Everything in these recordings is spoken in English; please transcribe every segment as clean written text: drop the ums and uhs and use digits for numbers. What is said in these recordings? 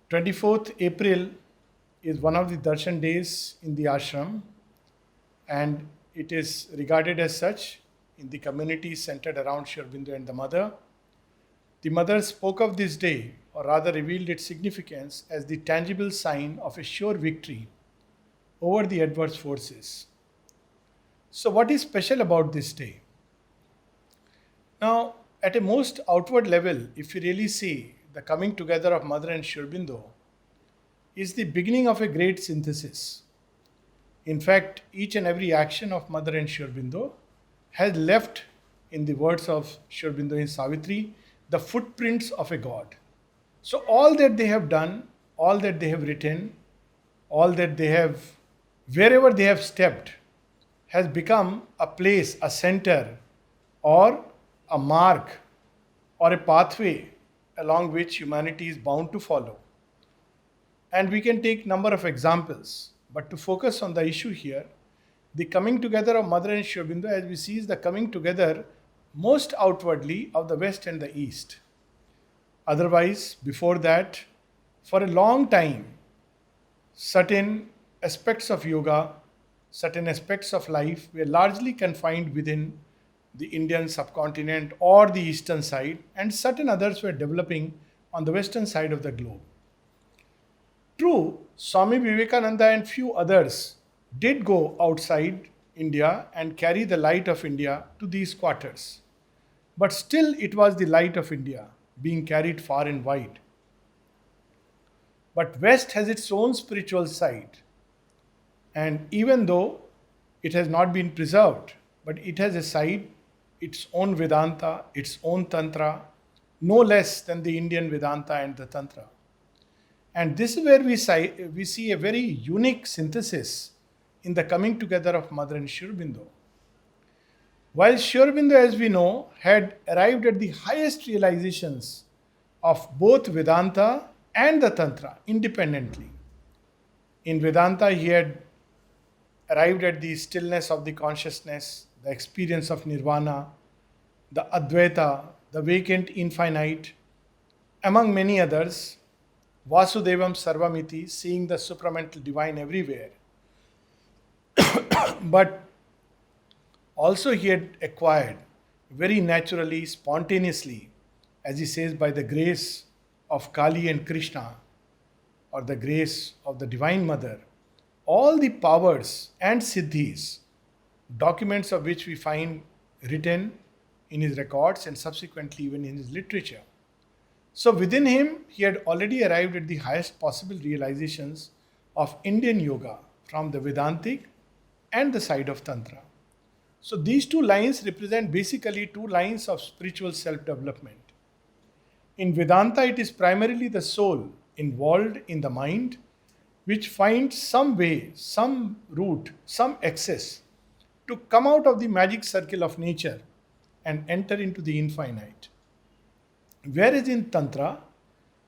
24th April is one of the Darshan days in the ashram, and it is regarded as such in the community centered around Sri Aurobindo and the mother. The mother spoke of this day, or rather revealed its significance, as the tangible sign of a sure victory over the adverse forces. So, what is special about this day? Now, at a most outward level, if you really see, the coming together of Mother and Sri Aurobindo is the beginning of a great synthesis. In fact, each and every action of Mother and Sri Aurobindo has left, in the words of Sri Aurobindo in Savitri, the footprints of a God. So, all that they have done, all that they have written, all that they have, wherever they have stepped, has become a place, a center, or a mark, or a pathway along which humanity is bound to follow. And we can take number of examples, but to focus on the issue here, the coming together of Mother and Sri Aurobindo, as we see, is the coming together most outwardly of the West and the East. Otherwise, before that, for a long time, certain aspects of yoga, certain aspects of life were largely confined within the Indian subcontinent or the eastern side, and certain others were developing on the western side of the globe. True, Swami Vivekananda and few others did go outside India and carry the light of India to these quarters. But still, it was the light of India being carried far and wide. But West has its own spiritual side. And even though it has not been preserved, but it has a side, its own Vedanta, its own Tantra, no less than the Indian Vedanta and the Tantra. And this is where we see a very unique synthesis in the coming together of Mother and Sri Aurobindo. While Sri Aurobindo, as we know, had arrived at the highest realizations of both Vedanta and the Tantra independently. In Vedanta, he had arrived at the stillness of the consciousness, the experience of nirvana, the Advaita, the vacant infinite, among many others. Vasudevam Sarvamiti, seeing the supramental divine everywhere. But also he had acquired very naturally, spontaneously, as he says, by the grace of Kali and Krishna, or the grace of the Divine Mother, all the powers and siddhis, documents of which we find written in his records and subsequently even in his literature. So within him, he had already arrived at the highest possible realizations of Indian yoga from the Vedantic and the side of Tantra. So these two lines represent basically two lines of spiritual self-development. In Vedanta, it is primarily the soul involved in the mind which finds some way, some route, some access to come out of the magic circle of nature and enter into the infinite. Whereas in Tantra,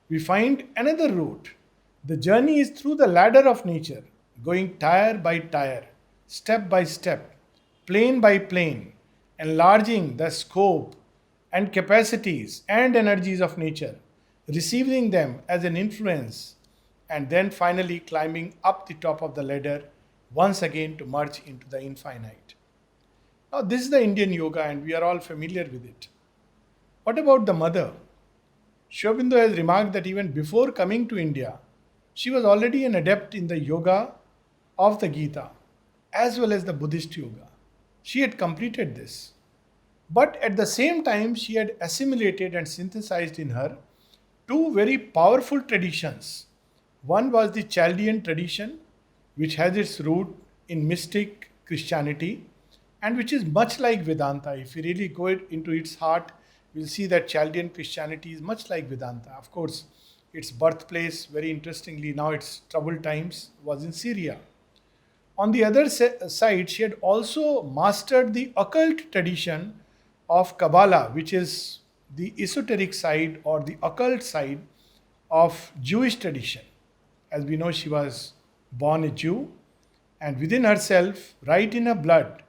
we find another route. The journey is through the ladder of nature, going tire by tire, step by step, plane by plane, enlarging the scope and capacities and energies of nature, receiving them as an influence, and then finally climbing up the top of the ladder once again to merge into the infinite. Now, this is the Indian yoga, and we are all familiar with it. What about the mother? Sri Aurobindo has remarked that even before coming to India, she was already an adept in the yoga of the Gita as well as the Buddhist yoga. She had completed this. But at the same time, she had assimilated and synthesized in her two very powerful traditions. One was the Chaldean tradition, which has its root in mystic Christianity and which is much like Vedanta. If you really go into its heart, we'll see that Chaldean Christianity is much like Vedanta. Of course, its birthplace, very interestingly, now its troubled times, was in Syria. On the other side, she had also mastered the occult tradition of Kabbalah, which is the esoteric side or the occult side of Jewish tradition. As we know, she was born a Jew, and within herself, right in her blood,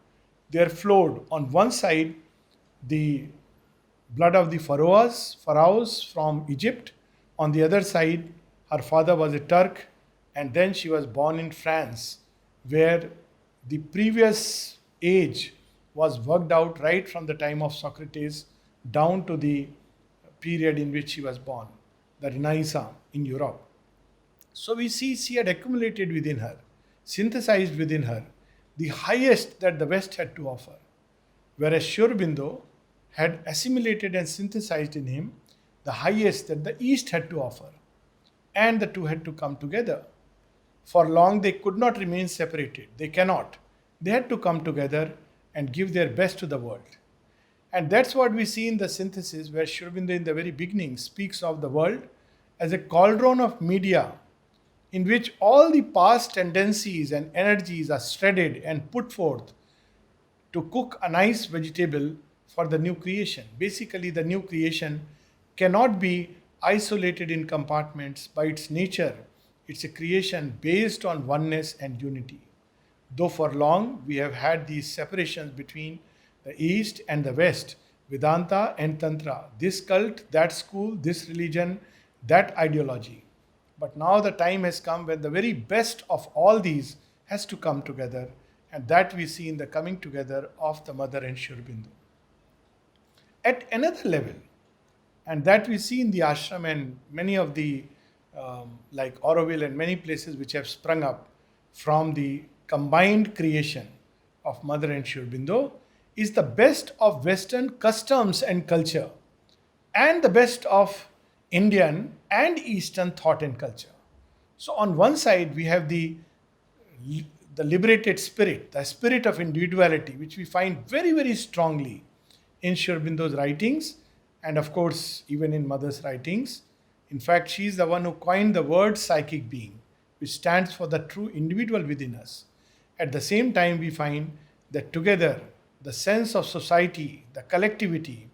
there flowed on one side the blood of the pharaohs from Egypt, on the other side, Her father was a Turk, and then she was born in France, where the previous age was worked out right from the time of Socrates down to the period in which she was born, the Renaissance in Europe. So we see she had accumulated within her, synthesized within her, the highest that the West had to offer, whereas Sri Aurobindo had assimilated and synthesized in him the highest that the East had to offer, and the two had to come together. For long they could not remain separated. They cannot. They had to come together and give their best to the world. And that's what we see in the synthesis, where Sri Aurobindo in the very beginning speaks of the world as a cauldron of media in which all the past tendencies and energies are shredded and put forth to cook a nice vegetable for the new creation. Basically, the new creation cannot be isolated in compartments by its nature. It's a creation based on oneness and unity. Though for long we have had these separations between the East and the West, Vedanta and Tantra, this cult, that school, this religion, that ideology. But now the time has come when the very best of all these has to come together, and that we see in the coming together of the mother and Sri Aurobindo. At another level, and that we see in the ashram and many of the, like Auroville and many places which have sprung up from the combined creation of mother and Sri Aurobindo, is the best of Western customs and culture and the best of Indian and Eastern thought and culture. So on one side we have the liberated spirit, the spirit of individuality, which we find very, very strongly in Sri Aurobindo's writings, and of course even in mother's writings. In fact, she is the one who coined the word psychic being, which stands for the true individual within us. At the same time, we find that together the sense of society, the collectivity,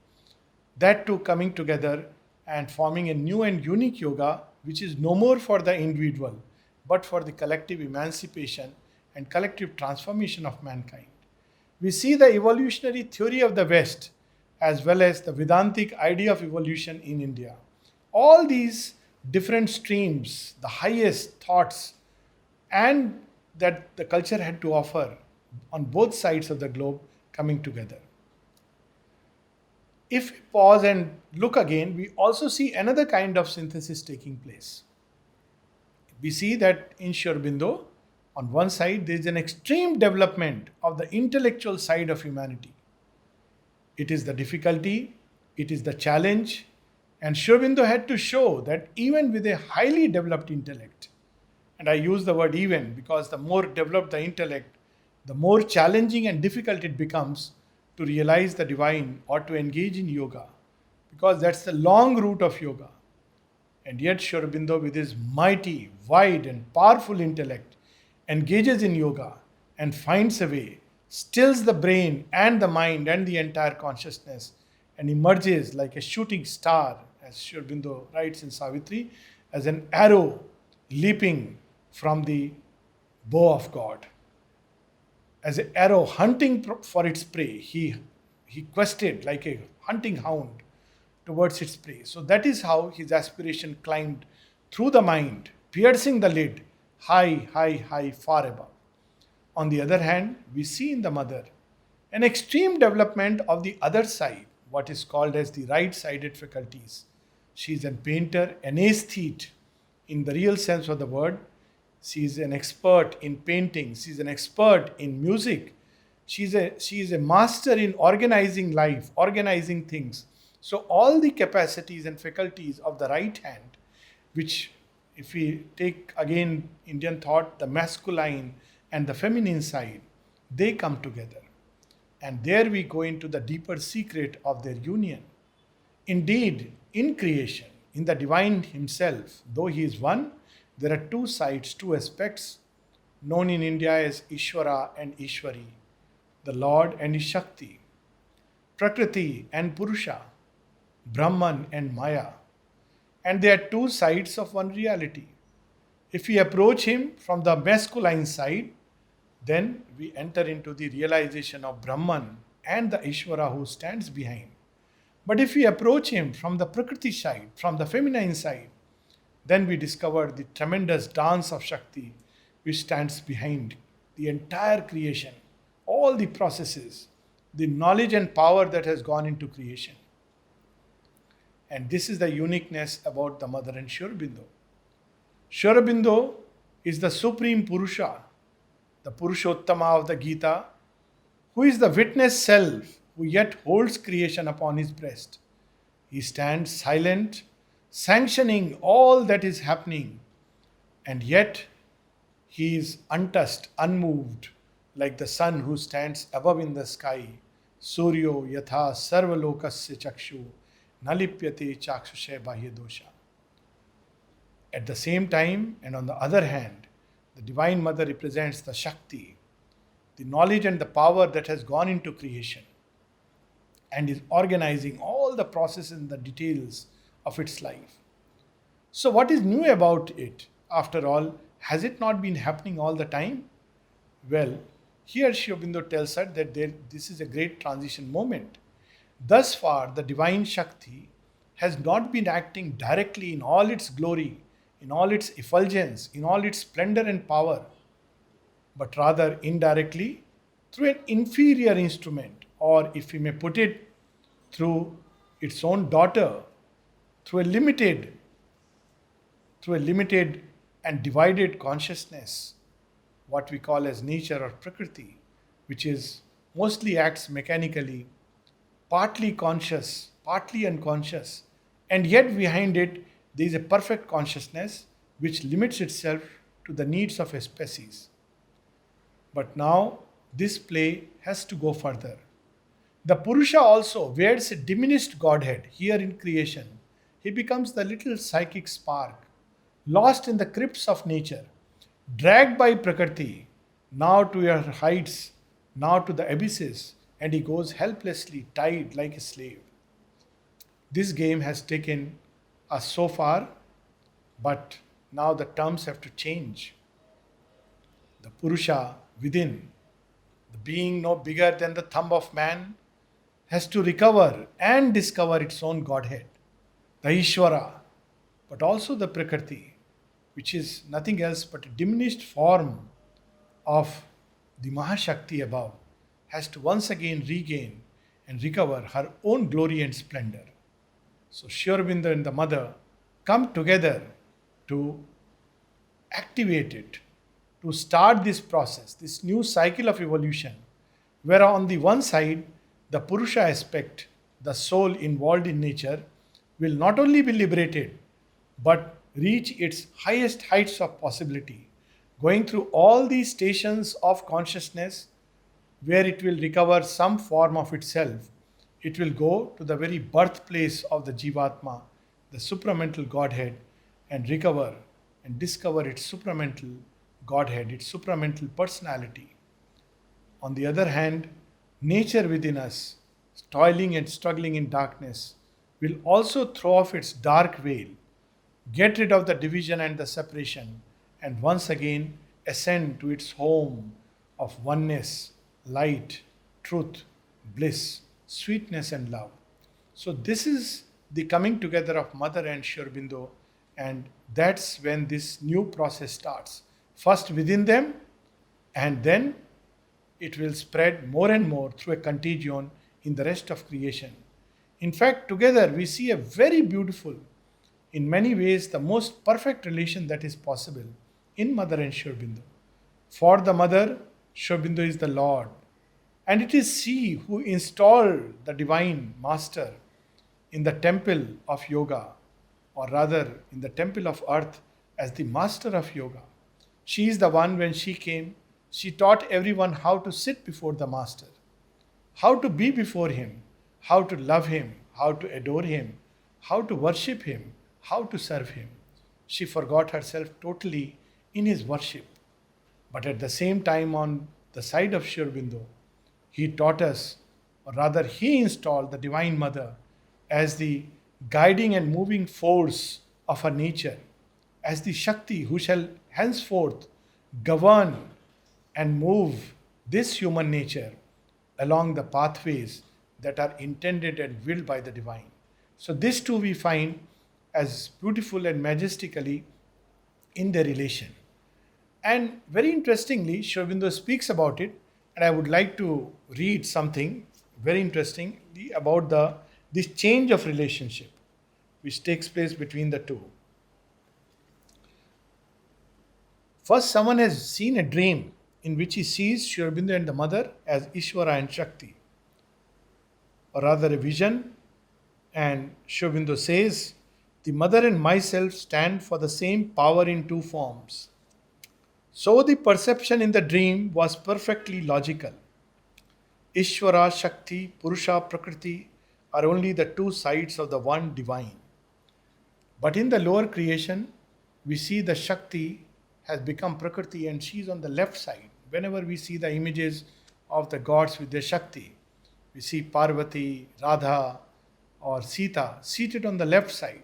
that too coming together and forming a new and unique yoga, which is no more for the individual but for the collective emancipation and collective transformation of mankind. We see the evolutionary theory of the West as well as the Vedantic idea of evolution in India. All these different streams, the highest thoughts, and that the culture had to offer on both sides of the globe coming together. If we pause and look again, we also see another kind of synthesis taking place. We see that in Sri Aurobindo, on one side, there is an extreme development of the intellectual side of humanity. It is the difficulty, it is the challenge, and Sri Aurobindo had to show that even with a highly developed intellect, and I use the word even because the more developed the intellect, the more challenging and difficult it becomes to realize the divine or to engage in yoga, because that's the long route of yoga. And yet Sri Aurobindo, with his mighty, wide and powerful intellect, engages in yoga and finds a way, stills the brain and the mind and the entire consciousness, and emerges like a shooting star, as Sri Aurobindo writes in Savitri, as an arrow leaping from the bow of God. As an arrow hunting for its prey, he quested like a hunting hound towards its prey. So that is how his aspiration climbed through the mind, piercing the lid, high, high, high, far above. On the other hand, we see in the mother an extreme development of the other side, what is called as the right-sided faculties. She is a painter, an aesthete in the real sense of the word. She is an expert in painting. She is an expert in music. She is a master in organizing life, organizing things. So all the capacities and faculties of the right hand, which if we take again Indian thought, the masculine and the feminine side, they come together. And there we go into the deeper secret of their union. Indeed, in creation, in the divine himself, though he is one, there are two sides, two aspects, known in India as Ishvara and Ishwari, the Lord and his Shakti, Prakriti and Purusha, Brahman and Maya. And they are two sides of one reality. If we approach him from the masculine side, then we enter into the realization of Brahman and the Ishvara who stands behind. But if we approach him from the Prakriti side, from the feminine side, then we discover the tremendous dance of Shakti which stands behind the entire creation, all the processes, the knowledge and power that has gone into creation. And this is the uniqueness about the mother and Sri Aurobindo. Sri Aurobindo is the supreme Purusha, the Purushottama of the Gita, who is the witness self who yet holds creation upon his breast. He stands silent, sanctioning all that is happening, and yet he is untouched, unmoved, like the sun who stands above in the sky. Suryo yatha sarvalokasya chakshu nalipyate chakshushe bahya dosha. At the same time, and on the other hand, the Divine Mother represents the Shakti, the knowledge and the power that has gone into creation and is organizing all the processes and the details of its life. So, what is new about it? After all, has it not been happening all the time? Well, here Sri Aurobindo tells us that this is a great transition moment. Thus far, the Divine Shakti has not been acting directly in all its glory, in all its effulgence, in all its splendor and power, but rather indirectly through an inferior instrument, or if we may put it, through its own daughter, through a limited and divided consciousness, what we call as nature or prakriti, which is mostly acts mechanically, partly conscious, partly unconscious, and yet behind it there is a perfect consciousness which limits itself to the needs of a species. But now this play has to go further. The Purusha also wears a diminished godhead here in creation. He becomes the little psychic spark, lost in the crypts of nature, dragged by Prakriti, now to your heights, now to the abysses, and he goes helplessly tied like a slave. This game has taken us so far, but now the terms have to change. The Purusha within, the being no bigger than the thumb of man, has to recover and discover its own Godhead, the Ishvara, but also the Prakriti, which is nothing else but a diminished form of the Mahashakti above, has to once again regain and recover her own glory and splendor. So Sri Aurobindo and the mother come together to activate it, to start this process, this new cycle of evolution, where on the one side, the Purusha aspect, the soul involved in nature, will not only be liberated, but reach its highest heights of possibility, going through all these stations of consciousness where it will recover some form of itself. It will go to the very birthplace of the Jivatma, the supramental Godhead, and recover and discover its supramental Godhead, its supramental personality. On the other hand, nature within us, toiling and struggling in darkness, will also throw off its dark veil, get rid of the division and the separation, and once again ascend to its home of oneness, light, truth, bliss, sweetness, and love. So, this is the coming together of Mother and Sri Aurobindo, and that's when this new process starts. First within them, and then it will spread more and more through a contagion in the rest of creation. In fact, together we see a very beautiful, in many ways, the most perfect relation that is possible in Mother and Sri Aurobindo. For the Mother, Sri Aurobindo is the Lord, and it is she who installed the Divine Master in the temple of yoga, or rather in the temple of earth as the Master of yoga. She is the one, when she came, she taught everyone how to sit before the Master, how to be before him, how to love him, how to adore him, how to worship him, how to serve him. She forgot herself totally in his worship. But at the same time, on the side of Sri Aurobindo, he taught us, or rather he installed the Divine Mother as the guiding and moving force of her nature, as the Shakti who shall henceforth govern and move this human nature along the pathways that are intended and willed by the Divine. So this too we find as beautiful and majestically in their relation. And very interestingly, Sri Aurobindo speaks about it, and I would like to read something very interestingly about this change of relationship which takes place between the two. First, someone has seen a dream in which he sees Sri Aurobindo and the mother as Ishvara and Shakti, or rather a vision, and Sri Aurobindo says, the mother and myself stand for the same power in two forms. So the perception in the dream was perfectly logical. Ishvara, Shakti, Purusha, Prakriti are only the two sides of the one divine. But in the lower creation, we see the Shakti has become Prakriti and she is on the left side. Whenever we see the images of the gods with their Shakti, we see Parvati, Radha, or Sita seated on the left side.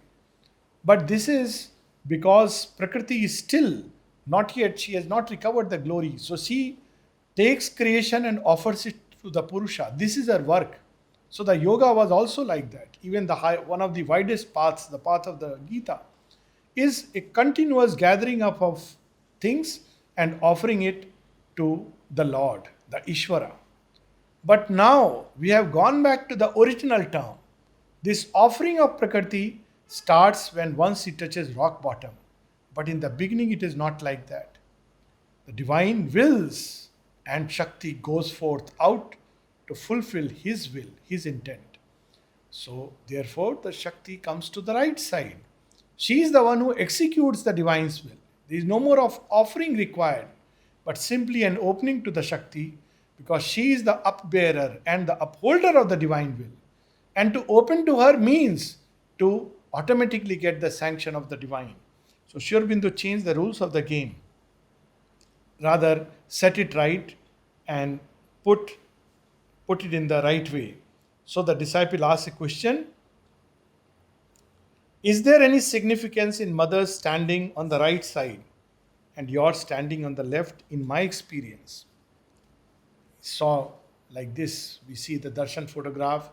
But this is because Prakriti is still not yet, she has not recovered the glory. So she takes creation and offers it to the Purusha. This is her work. So the yoga was also like that. Even one of the widest paths, the path of the Gita, is a continuous gathering up of things and offering it to the Lord, the Ishvara. But now we have gone back to the original term. This offering of Prakriti starts when once it touches rock bottom. But in the beginning, it is not like that. The divine wills and Shakti goes forth out to fulfill his will, his intent. So, therefore, the Shakti comes to the right side. She is the one who executes the divine's will. There is no more of offering required, but simply an opening to the Shakti, because she is the upbearer and the upholder of the divine will. And to open to her means to automatically get the sanction of the divine. So Sri Aurobindo changed the rules of the game. Rather, set it right and put it in the right way. So the disciple asks a question: is there any significance in mother's standing on the right side and yours standing on the left in my experience? Saw like this, we see the Darshan photograph,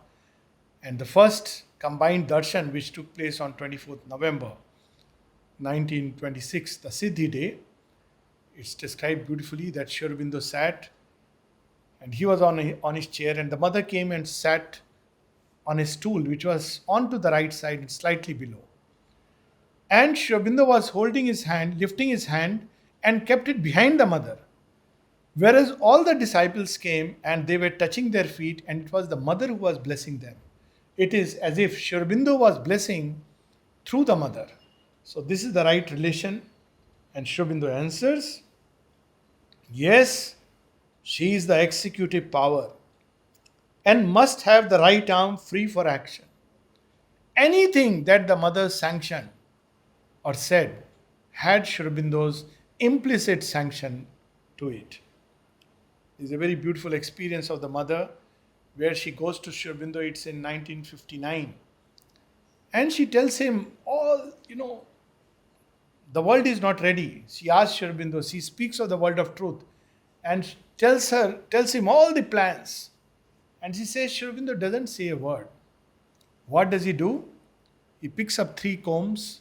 and the first combined Darshan which took place on 24th November 1926, the Siddhi day. It's described beautifully that Sri Aurobindo sat and he was on his chair, and the mother came and sat on a stool which was onto the right side and slightly below. And Sri Aurobindo was holding his hand, lifting his hand, and kept it behind the mother. Whereas all the disciples came and they were touching their feet, and it was the mother who was blessing them. It is as if Sri Aurobindo was blessing through the mother. So this is the right relation. And Sri Aurobindo answers, yes, she is the executive power and must have the right arm free for action. Anything that the mother sanctioned or said had Sri Aurobindo's implicit sanction to it. It's a very beautiful experience of the mother where she goes to Sri Aurobindo. It's in 1959. And she tells him, the world is not ready. She asks Sri Aurobindo, she speaks of the world of truth and tells him all the plans. And she says, Sri Aurobindo doesn't say a word. What does he do? He picks up 3 combs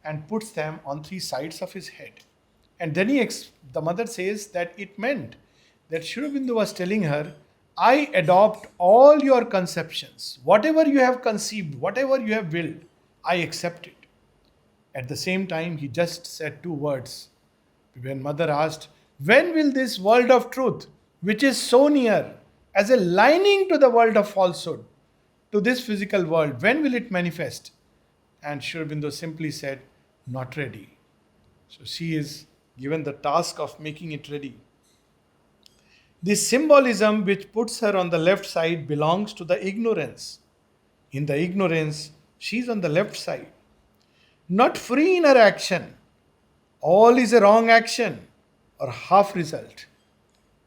and puts them on 3 sides of his head. And then the mother says that it meant that Sri Aurobindo was telling her, I adopt all your conceptions. Whatever you have conceived, whatever you have willed, I accept it. At the same time, he just said 2 words. When mother asked, when will this world of truth, which is so near, as a lining to the world of falsehood, to this physical world, when will it manifest? And Sri Aurobindo simply said, not ready. So she is given the task of making it ready. This symbolism which puts her on the left side belongs to the ignorance. In the ignorance, she is on the left side. Not free in her action. All is a wrong action or half result.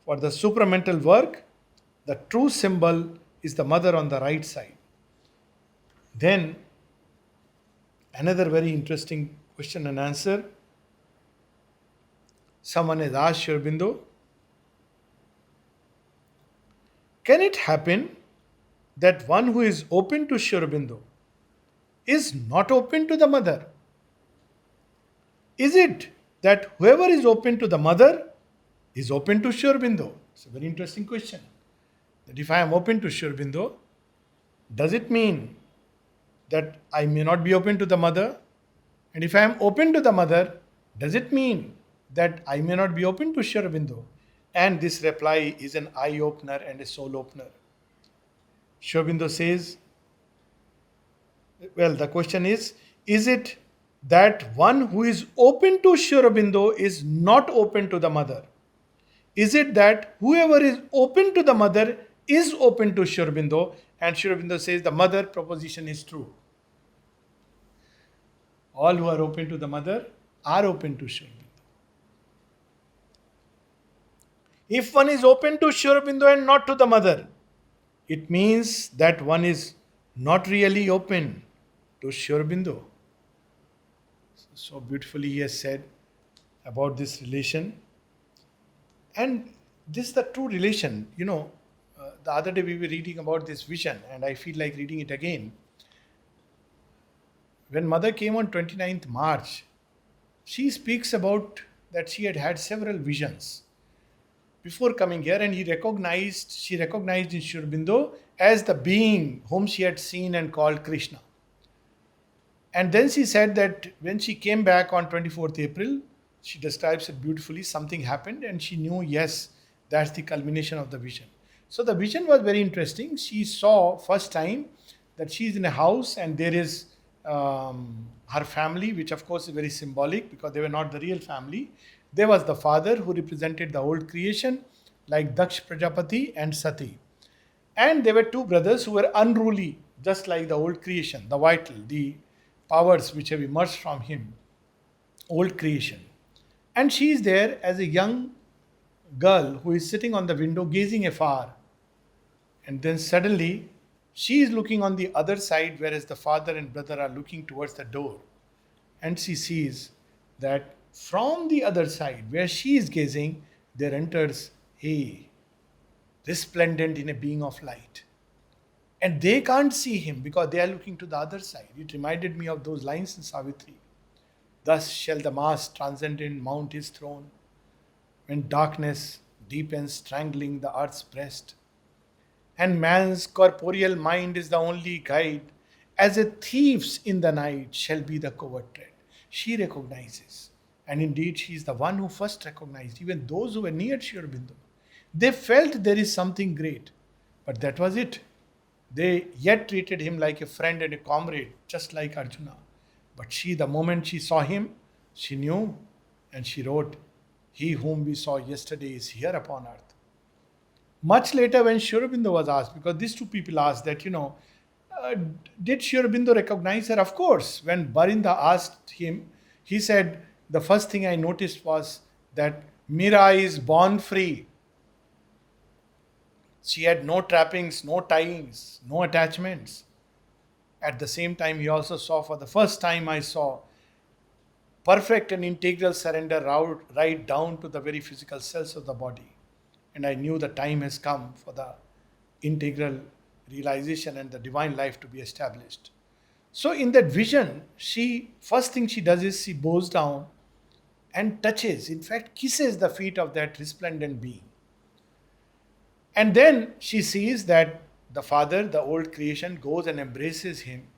For the supramental work, the true symbol is the mother on the right side. Then, another very interesting question and answer. Someone has asked Sri Aurobindo, can it happen that one who is open to Sri Aurobindo is not open to the mother? Is it that whoever is open to the mother is open to Sri Aurobindo? It's a very interesting question. That if I am open to Sri Aurobindo, does it mean that I may not be open to the mother? And if I am open to the mother, does it mean that I may not be open to Sri Aurobindo? And this reply is an eye opener and a soul opener. Sri Aurobindo says, well, the question is it that one who is open to Sri Aurobindo is not open to the mother? Is it that whoever is open to the mother is open to Sri Aurobindo? And Sri Aurobindo says the mother proposition is true. All who are open to the mother are open to Sri Aurobindo. If one is open to Sri Aurobindo and not to the mother, it means that one is not really open to Sri Aurobindo. So beautifully he has said about this relation. And this is the true relation. The other day we were reading about this vision, and I feel like reading it again. When mother came on 29th March, she speaks about that she had had several visions before coming here, and she recognized in Sri Aurobindo as the being whom she had seen and called Krishna. And then she said that when she came back on 24th April, she describes it beautifully, something happened and she knew, yes, that's the culmination of the vision. So the vision was very interesting. She saw first time that she is in a house and there is her family, which of course is very symbolic because they were not the real family. There was the father who represented the old creation like Daksh Prajapati and Sati. And there were two brothers who were unruly, just like the old creation, the vital, the powers which have emerged from him, old creation. And she is there as a young girl who is sitting on the window gazing afar. And then suddenly she is looking on the other side, whereas the father and brother are looking towards the door. And she sees that from the other side, where she is gazing, there enters a resplendent in a being of light. And they can't see him because they are looking to the other side. It reminded me of those lines in Savitri. Thus shall the mass transcendent mount his throne, when darkness deepens, strangling the earth's breast. And man's corporeal mind is the only guide, as a thief's in the night shall be the covert tread. She recognizes, and indeed she is the one who first recognized, even those who were near Sri Aurobindo. They felt there is something great, but that was it. They yet treated him like a friend and a comrade, just like Arjuna. But she, the moment she saw him, she knew and she wrote, "He whom we saw yesterday is here upon earth." Much later, when Sri Aurobindo was asked, because these two people asked that, did Sri Aurobindo recognize her? Of course. When Barinda asked him, he said, the first thing I noticed was that Mira is born free. She had no trappings, no ties, no attachments. At the same time, he also saw, for the first time I saw perfect and integral surrender right down to the very physical cells of the body. And I knew the time has come for the integral realization and the divine life to be established. So in that vision, first thing she does is she bows down and touches, in fact kisses the feet of that resplendent being. And then she sees that the father, the old creation, goes and embraces him.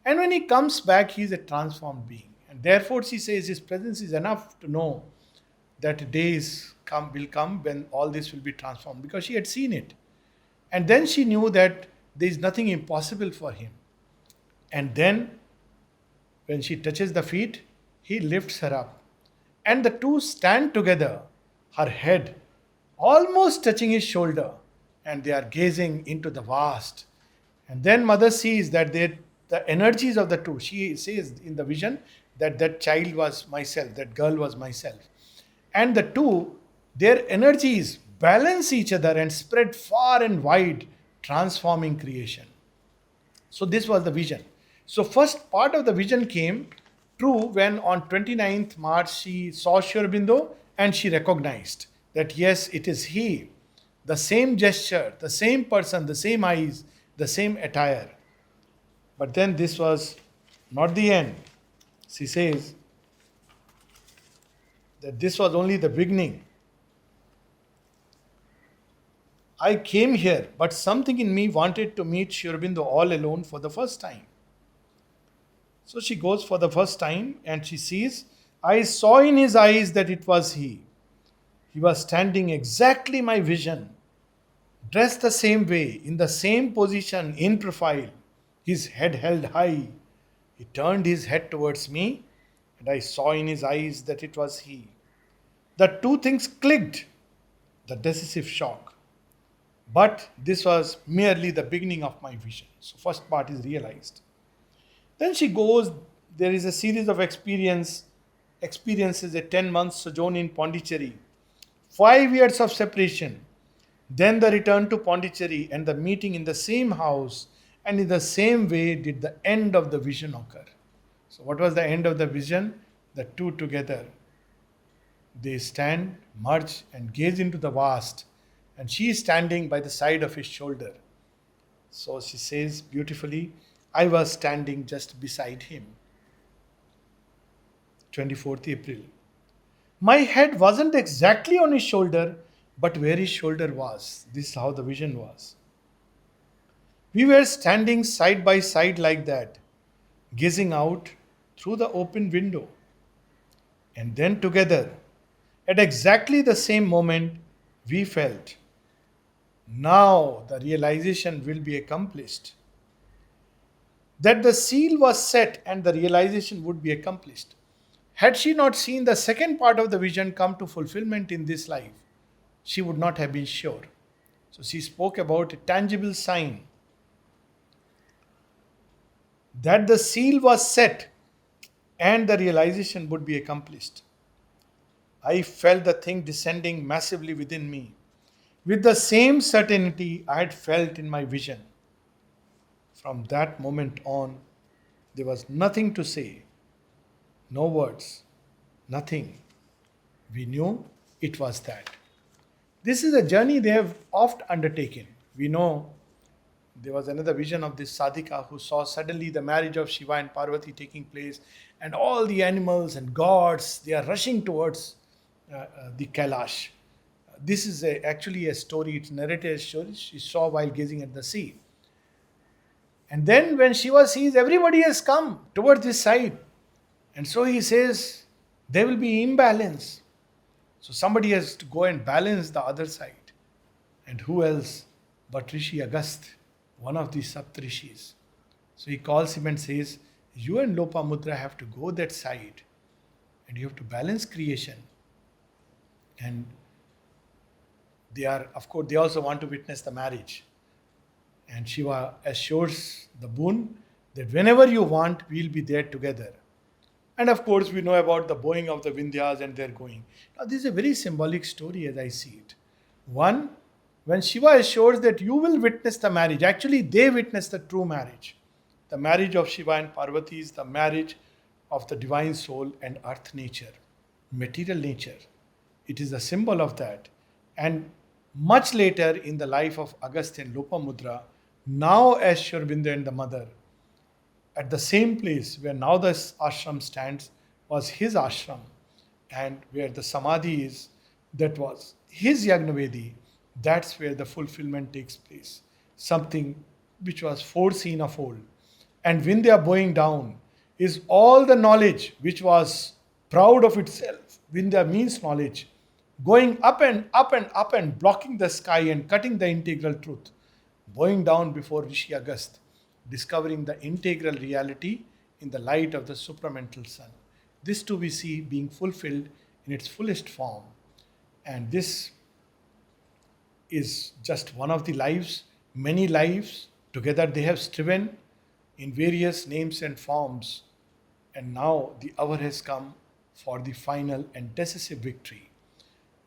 And when he comes back, he is a transformed being. And therefore she says his presence is enough to know that days will come when all this will be transformed, because she had seen it. And then she knew that there is nothing impossible for him. And then when she touches the feet, he lifts her up. And the two stand together, her head almost touching his shoulder, and they are gazing into the vast. And then mother sees that the energies of the two, she says in the vision that child was myself, that girl was myself. And the two, their energies balance each other and spread far and wide, transforming creation. So this was the vision. So first part of the vision came true when on 29th March she saw Sri Aurobindo and she recognized that yes, it is he, the same gesture, the same person, the same eyes, the same attire. But then this was not the end. She says that this was only the beginning. I came here, but something in me wanted to meet Sri Aurobindo all alone for the first time. So she goes for the first time and she sees, I saw in his eyes that it was he. He was standing exactly my vision, dressed the same way, in the same position, in profile, his head held high. He turned his head towards me, and I saw in his eyes that it was he. The two things clicked, the decisive shock. But this was merely the beginning of my vision. So, first part is realized. Then she goes, there is a series of experiences, a 10 months sojourn in Pondicherry, 5 years of separation, then the return to Pondicherry and the meeting in the same house, and in the same way did the end of the vision occur. So, what was the end of the vision? The two together. They stand, merge, and gaze into the vast, and she is standing by the side of his shoulder. So she says beautifully, I was standing just beside him. 24th April. My head wasn't exactly on his shoulder, but where his shoulder was. This is how the vision was. We were standing side by side like that, gazing out through the open window. And then together, at exactly the same moment, we felt, now the realization will be accomplished. That the seal was set and the realization would be accomplished. Had she not seen the second part of the vision come to fulfillment in this life, she would not have been sure. So she spoke about a tangible sign that the seal was set and the realization would be accomplished. I felt the thing descending massively within me with the same certainty I had felt in my vision. From that moment on, there was nothing to say, no words, nothing. We knew it was that. This is a journey they have oft undertaken. We know there was another vision of this sadhika who saw suddenly the marriage of Shiva and Parvati taking place, and all the animals and gods, they are rushing towards the Kailash. This is actually a story, it's narrated as story she saw while gazing at the sea. And then when Shiva sees everybody has come towards this side, and so he says, there will be imbalance. So somebody has to go and balance the other side. And who else but Rishi Agast, one of the Saptarishis. So he calls him and says, you and Lopamudra have to go that side. And you have to balance creation. And they are, of course, they also want to witness the marriage. And Shiva assures the boon that whenever you want, we'll be there together. And of course, we know about the bowing of the Vindhyas and their going. Now, this is a very symbolic story as I see it. One, when Shiva assures that you will witness the marriage, actually they witness the true marriage. The marriage of Shiva and Parvati is the marriage of the divine soul and earth nature, material nature. It is a symbol of that. And much later in the life of Agastya and Lopamudra, now as Sri Aurobindo and the mother, at the same place where now the ashram stands was his ashram, and where the samadhi is, that was his Yagnavedi. That's where the fulfillment takes place. Something which was foreseen of old. And Vindhya bowing down is all the knowledge which was proud of itself. Vindhya means knowledge. Going up and up and up and blocking the sky and cutting the integral truth. Bowing down before Rishi Agast, discovering the integral reality in the light of the supramental sun. This too we see being fulfilled in its fullest form. And this is just one of the lives, many lives. Together they have striven in various names and forms. And now the hour has come for the final and decisive victory.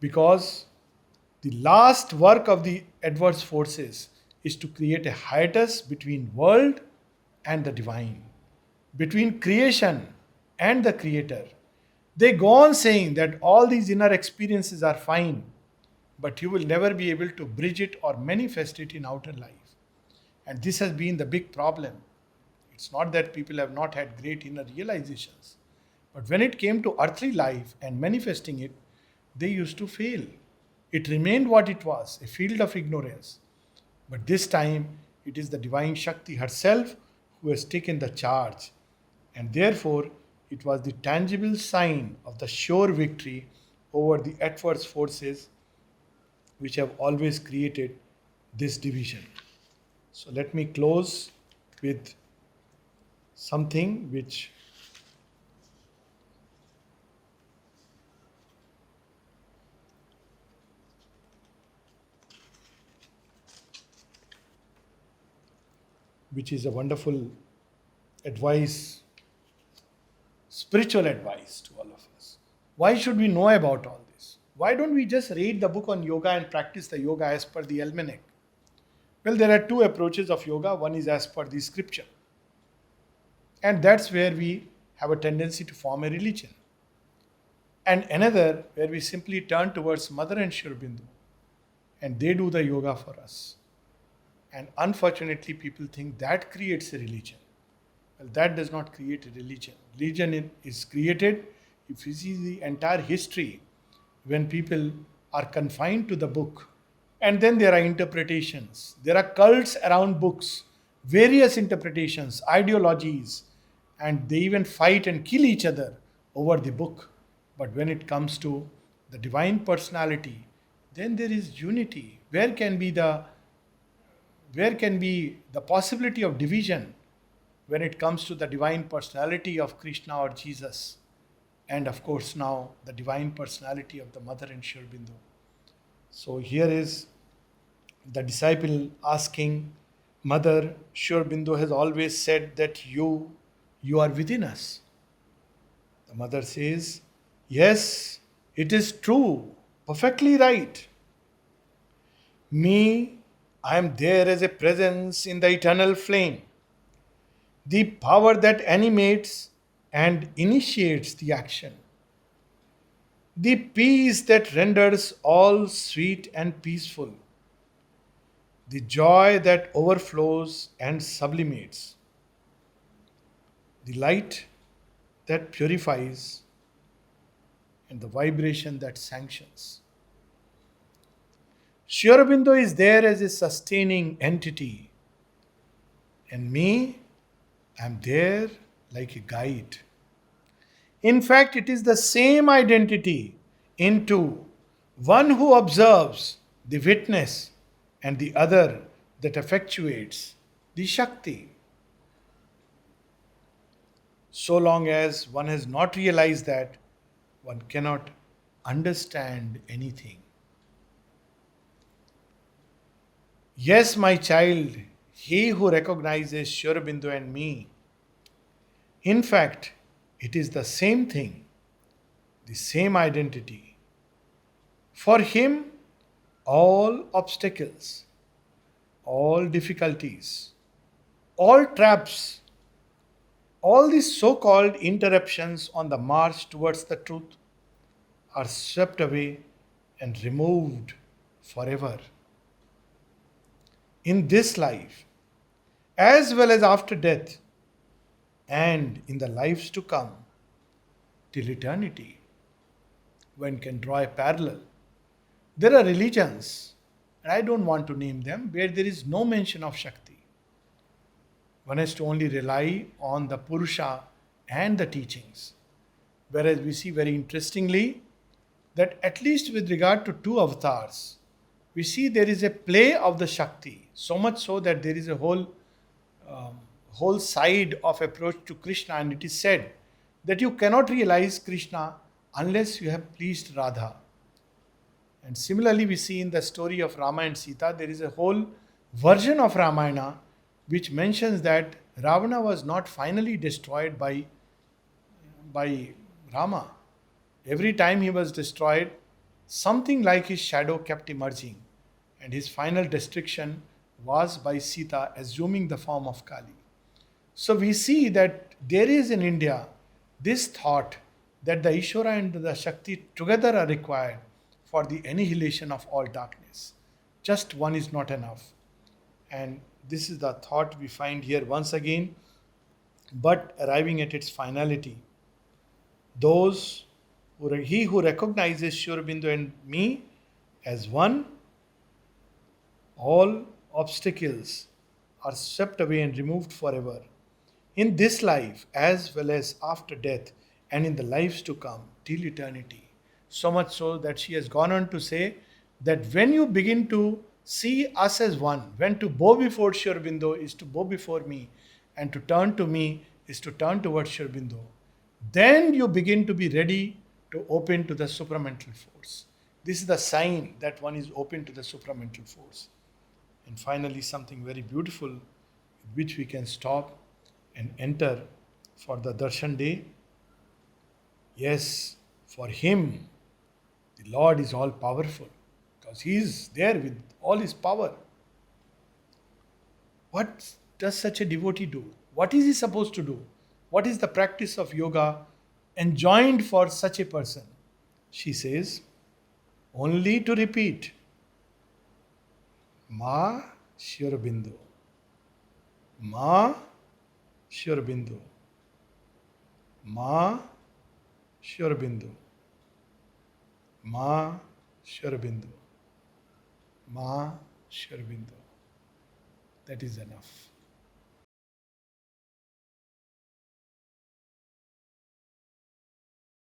Because the last work of the adverse forces is to create a hiatus between world and the divine, between creation and the creator. They go on saying that all these inner experiences are fine, but you will never be able to bridge it or manifest it in outer life. And this has been the big problem. It's not that people have not had great inner realizations. But when it came to earthly life and manifesting it, they used to fail. It remained what it was, a field of ignorance. But this time, it is the divine Shakti herself who has taken the charge. And therefore, it was the tangible sign of the sure victory over the adverse forces which have always created this division. So, let me close with something which is a wonderful advice, spiritual advice to all of us. Why should we know about all this? Why don't we just read the book on yoga and practice the yoga as per the almanac? Well, there are two approaches of yoga. One is as per the scripture. And that's where we have a tendency to form a religion. And another where we simply turn towards Mother and Sri Aurobindo and they do the yoga for us. And unfortunately, people think that creates a religion. Well, that does not create a religion. Religion is created if you see the entire history when people are confined to the book. And then there are interpretations. There are cults around books, various interpretations, ideologies, and they even fight and kill each other over the book. But when it comes to the divine personality, then there is unity. Where can be the possibility of division when it comes to the divine personality of Krishna or Jesus? And of course now the divine personality of the Mother and Sri Aurobindo. So here is the disciple asking, Mother, Sri Aurobindo has always said that you are within us. The mother says, yes, it is true, perfectly right. Me, I am there as a presence in the eternal flame, the power that animates and initiates the action, the peace that renders all sweet and peaceful, the joy that overflows and sublimates, the light that purifies, and the vibration that sanctions. Sri Aurobindo is there as a sustaining entity, and me, I am there like a guide. In fact, it is the same identity in two, one who observes, the witness, and the other that effectuates, the Shakti. So long as one has not realized that, one cannot understand anything. Yes, my child, he who recognizes Sri Aurobindo and me, in fact, it is the same thing, the same identity. For him, all obstacles, all difficulties, all traps, all these so-called interruptions on the march towards the truth are swept away and removed forever. In this life, as well as after death, and in the lives to come, till eternity, one can draw a parallel. There are religions, and I don't want to name them, where there is no mention of Shakti. One has to only rely on the Purusha and the teachings. Whereas we see very interestingly that at least with regard to two avatars, we see there is a play of the Shakti, so much so that there is a whole side of approach to Krishna, and it is said that you cannot realize Krishna unless you have pleased Radha. And similarly, we see in the story of Rama and Sita, there is a whole version of Ramayana which mentions that Ravana was not finally destroyed by Rama. Every time he was destroyed, something like his shadow kept emerging, and his final destruction was by Sita assuming the form of Kali. So we see that there is in India this thought that the Ishvara and the Shakti together are required for the annihilation of all darkness. Just one is not enough. And this is the thought we find here once again. but arriving at its finality. Those he who recognizes Sri Aurobindo and me as one, all obstacles are swept away and removed forever. In this life, as well as after death, and in the lives to come, till eternity. So much so that she has gone on to say that when you begin to see us as one, when to bow before Sri Aurobindo is to bow before me, and to turn to me is to turn towards Sri Aurobindo, then you begin to be ready to open to the supramental force. This is the sign that one is open to the supramental force. And finally, something very beautiful with which we can stop and enter for the Darshan day. Yes, for him, the Lord is all powerful because he is there with all his power. What does such a devotee do? What is he supposed to do? What is the practice of yoga enjoined for such a person? She says, only to repeat, Ma Sri Aurobindo, Ma Sri Aurobindo, Ma Sri Aurobindo, Ma Sri Aurobindo, Ma Sri Aurobindo. That is enough.